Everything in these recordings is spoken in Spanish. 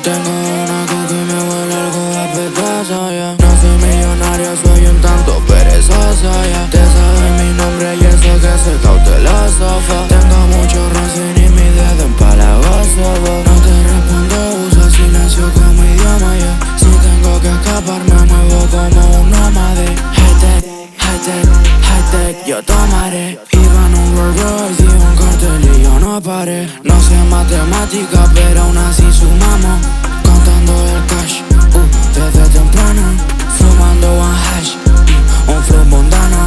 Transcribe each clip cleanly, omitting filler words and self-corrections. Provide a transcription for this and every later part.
Tengo una cookie y me huele algo apetoso, yeah. No soy millonario, soy un tanto perezoso, yeah. Te sabes mi nombre y eso que soy cauteloso, tengo mucho ron y mi dedo empalagoso, no te respondo, uso silencio como idioma, yeah. Si tengo que escapar me muevo como un nómade. High-tech, high-tech, high-tech, yo tomaré. Iba en un Rolls Royce y un cartel y yo no paré. No sé matemática pero aún así sumamos. Contando el cash, desde temprano. Fumando one hash, un flow mundano.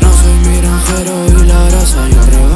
No soy mi granjero y la grasa yo regalo.